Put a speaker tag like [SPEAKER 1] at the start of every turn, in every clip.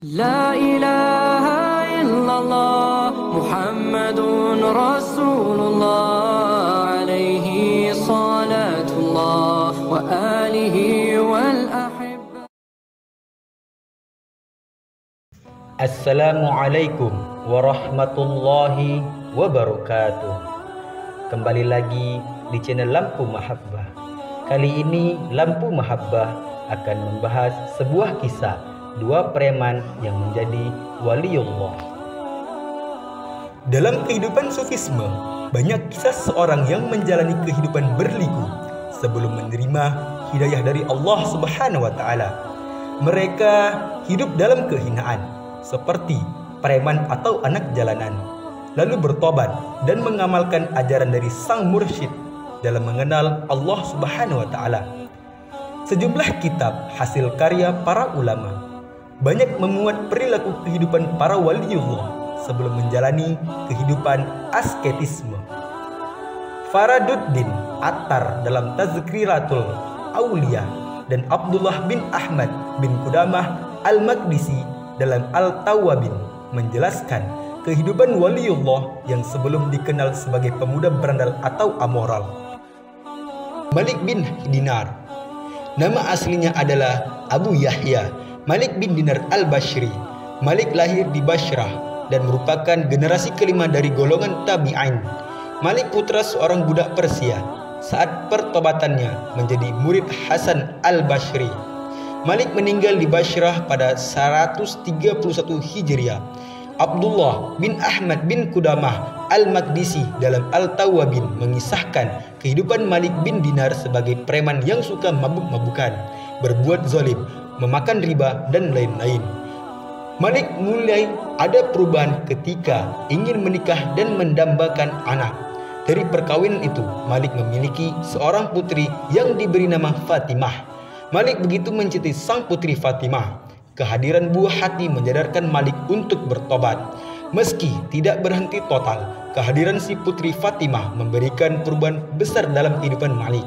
[SPEAKER 1] لا إله إلا الله محمد رسول الله عليه صلاة الله وآله والأحبة.
[SPEAKER 2] Assalamualaikum warahmatullahi wabarakatuh. Kembali lagi di channel Lampu Mahabbah. Kali ini Lampu Mahabbah akan membahas sebuah kisah dua preman yang menjadi waliullah. Dalam kehidupan sufisme, banyak kisah seorang yang menjalani kehidupan berliku sebelum menerima hidayah dari Allah Subhanahu wa taala. Mereka hidup dalam kehinaan seperti preman atau anak jalanan, lalu bertobat dan mengamalkan ajaran dari sang mursyid dalam mengenal Allah Subhanahu wa taala. Sejumlah kitab hasil karya para ulama banyak memuat perilaku kehidupan para waliullah sebelum menjalani kehidupan asketisme. Faraduddin Attar dalam Tazkiratul Aulia dan Abdullah bin Ahmad bin Qudamah Al-Maqdisi dalam Al-Tawabin menjelaskan kehidupan waliullah yang sebelum dikenal sebagai pemuda berandal atau amoral. Malik bin Dinar, nama aslinya adalah Abu Yahya Malik bin Dinar al-Bashri. Malik lahir di Bashrah dan merupakan generasi kelima dari golongan tabi'in. Malik putra seorang budak Persia saat pertobatannya menjadi murid Hasan al-Bashri. Malik meninggal di Bashrah pada 131 Hijriah. Abdullah bin Ahmad bin Qudamah Al-Maqdisi dalam Al-Tawabin mengisahkan kehidupan Malik bin Dinar sebagai preman yang suka mabuk-mabukan, berbuat zalim, memakan riba, dan lain-lain. Malik mulai ada perubahan ketika ingin menikah dan mendambakan anak. Dari perkawinan itu, Malik memiliki seorang putri yang diberi nama Fatimah. Malik begitu mencintai sang putri Fatimah. Kehadiran buah hati menyadarkan Malik untuk bertobat. Meski tidak berhenti total, kehadiran si putri Fatimah memberikan perubahan besar dalam kehidupan Malik.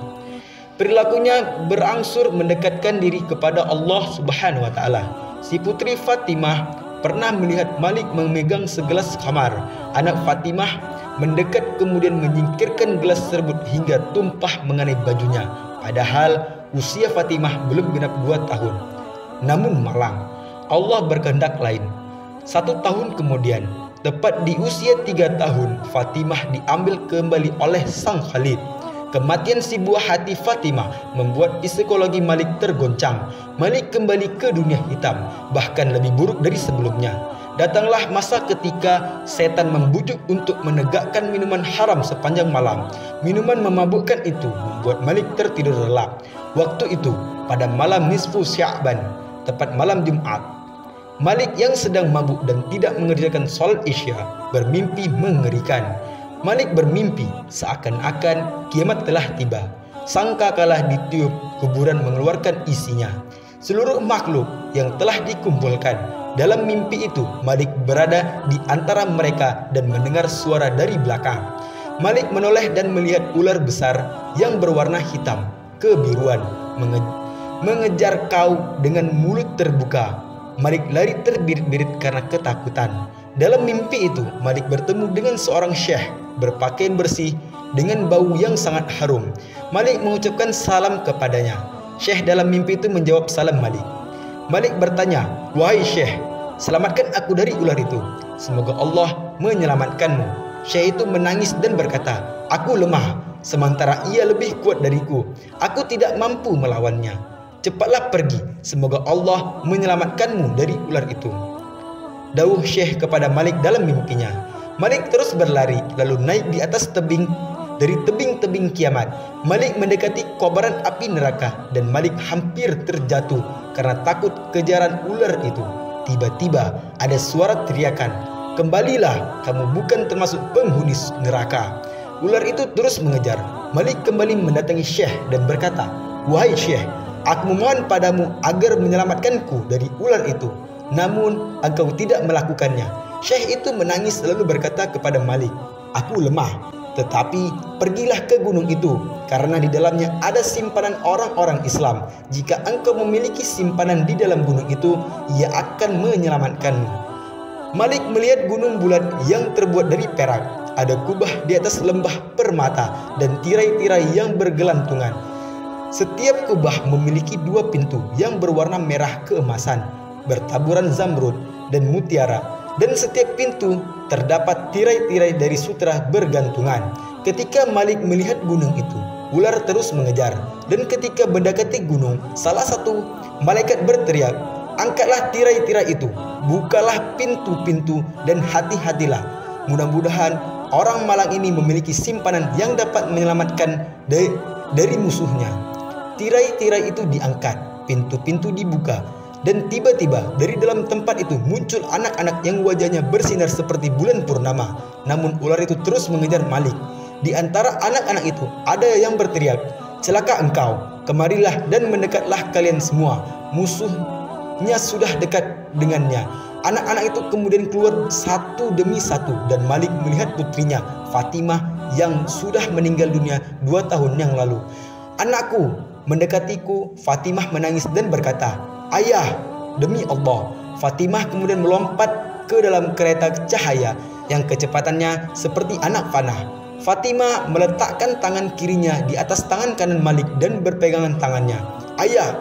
[SPEAKER 2] Perilakunya berangsur mendekatkan diri kepada Allah Subhanahu wa taala. Si putri Fatimah pernah melihat Malik memegang segelas khamar. Anak Fatimah mendekat kemudian menyingkirkan gelas tersebut hingga tumpah mengenai bajunya. Padahal usia Fatimah belum genap 2 tahun. Namun malang, Allah berkehendak lain. 1 tahun kemudian, tepat di usia 3 tahun, Fatimah diambil kembali oleh sang Khalid. Kematian si buah hati Fatimah membuat psikologi Malik tergoncang. Malik kembali ke dunia hitam, bahkan lebih buruk dari sebelumnya. Datanglah masa ketika setan membujuk untuk menegakkan minuman haram sepanjang malam. Minuman memabukkan itu membuat Malik tertidur lelap. Waktu itu pada malam nisfu Sya'ban, tepat malam Jumat, Malik yang sedang mabuk dan tidak mengerjakan sholat Isya bermimpi mengerikan. Malik bermimpi seakan-akan kiamat telah tiba. Sangka kalah ditiup kuburan mengeluarkan isinya. Seluruh makhluk yang telah dikumpulkan. Dalam mimpi itu Malik berada di antara mereka dan mendengar suara dari belakang. Malik menoleh dan melihat ular besar yang berwarna hitam kebiruan mengejar kau dengan mulut terbuka. Malik lari terbirit-birit karena ketakutan. Dalam mimpi itu Malik bertemu dengan seorang syekh berpakaian bersih dengan bau yang sangat harum. Malik mengucapkan salam kepadanya. Syekh dalam mimpi itu menjawab salam Malik. Malik bertanya, "Wahai syekh, selamatkan aku dari ular itu. Semoga Allah menyelamatkanmu." Syekh itu menangis dan berkata, "Aku lemah, sementara ia lebih kuat dariku. Aku tidak mampu melawannya. Cepatlah pergi, semoga Allah menyelamatkanmu dari ular itu." Dawuh Syekh kepada Malik dalam mimpinya. Malik terus berlari lalu naik di atas tebing dari tebing-tebing kiamat. Malik mendekati kobaran api neraka dan Malik hampir terjatuh karena takut kejaran ular itu. Tiba-tiba ada suara teriakan, "Kembalilah, kamu bukan termasuk penghuni neraka." Ular itu terus mengejar. Malik kembali mendatangi Syekh dan berkata, "Wahai Syekh, aku memohon padamu agar menyelamatkanku dari ular itu. Namun engkau tidak melakukannya." Syekh itu menangis lalu berkata kepada Malik, "Aku lemah, Tetapi pergilah ke gunung itu, karena di dalamnya ada simpanan orang-orang Islam. Jika engkau memiliki simpanan di dalam gunung itu, ia akan menyelamatkanmu. Malik melihat gunung bulat yang terbuat dari perak. Ada kubah di atas lembah permata dan tirai-tirai yang bergelantungan. Setiap kubah memiliki 2 pintu yang berwarna merah keemasan, bertaburan zamrud dan mutiara, dan setiap pintu terdapat tirai-tirai dari sutra bergantungan. Ketika Malik melihat gunung itu, ular terus mengejar, dan ketika mendekati gunung, salah satu malaikat berteriak, "Angkatlah tirai-tirai itu, bukalah pintu-pintu, dan hati-hatilah. Mudah-mudahan orang malang ini memiliki simpanan yang dapat menyelamatkan dari musuhnya." Tirai-tirai itu diangkat, pintu-pintu dibuka, dan tiba-tiba dari dalam tempat itu muncul anak-anak yang wajahnya bersinar seperti bulan purnama. Namun ular itu terus mengejar Malik. Di antara anak-anak itu ada yang berteriak, "Celaka engkau, kemarilah dan mendekatlah kalian semua. Musuhnya sudah dekat dengannya." Anak-anak itu kemudian keluar satu demi satu, dan Malik melihat putrinya Fatimah yang sudah meninggal dunia 2 tahun yang lalu. "Anakku." Mendekatiku, Fatimah menangis dan berkata, "Ayah, demi Allah." Fatimah kemudian melompat ke dalam kereta cahaya yang kecepatannya seperti anak panah. Fatimah meletakkan tangan kirinya di atas tangan kanan Malik dan berpegangan tangannya. "Ayah,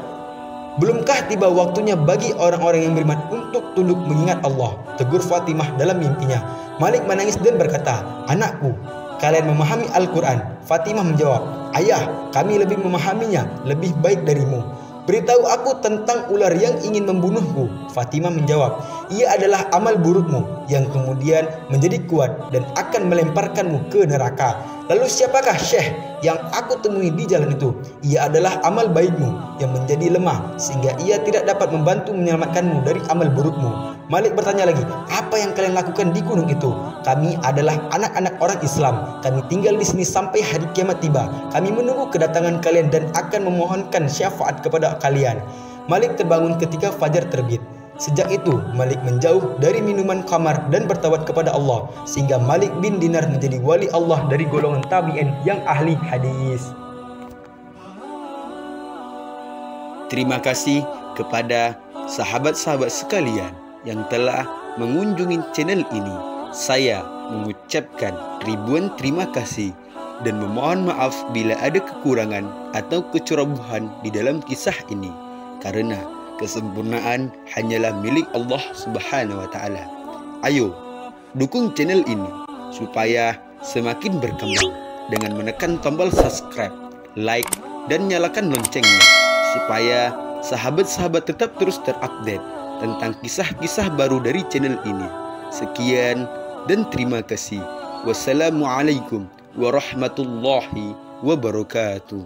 [SPEAKER 2] belumkah tiba waktunya bagi orang-orang yang beriman untuk tunduk mengingat Allah?" tegur Fatimah dalam mimpinya. Malik menangis dan berkata, "Anakku, kalian memahami Al-Quran?" Fatimah menjawab, "Ayah, kami lebih memahaminya, lebih baik darimu." "Beritahu aku tentang ular yang ingin membunuhku." Fatimah menjawab, "Ia adalah amal burukmu yang kemudian menjadi kuat dan akan melemparkanmu ke neraka." "Lalu siapakah Syekh yang aku temui di jalan itu?" "Ia adalah amal baikmu yang menjadi lemah sehingga ia tidak dapat membantu menyelamatkanmu dari amal burukmu." Malik bertanya lagi, "Apa yang kalian lakukan di gunung itu?" "Kami adalah anak-anak orang Islam. Kami tinggal di sini sampai hari kiamat tiba. Kami menunggu kedatangan kalian dan akan memohonkan syafaat kepada kalian." Malik terbangun ketika fajar terbit. Sejak itu Malik menjauh dari minuman khamar dan bertawad kepada Allah, sehingga Malik bin Dinar menjadi wali Allah dari golongan tabi'in yang ahli hadis.
[SPEAKER 3] Terima kasih kepada sahabat-sahabat sekalian yang telah mengunjungi channel ini. Saya mengucapkan ribuan terima kasih dan memohon maaf bila ada kekurangan atau kecerobohan di dalam kisah ini, karena kesempurnaan hanyalah milik Allah Subhanahu wa Ta'ala. Ayo, dukung channel ini supaya semakin berkembang dengan menekan tombol subscribe, like, dan nyalakan loncengnya supaya sahabat-sahabat tetap terus terupdate tentang kisah-kisah baru dari channel ini. Sekian dan terima kasih. Wassalamualaikum warahmatullahi wabarakatuh.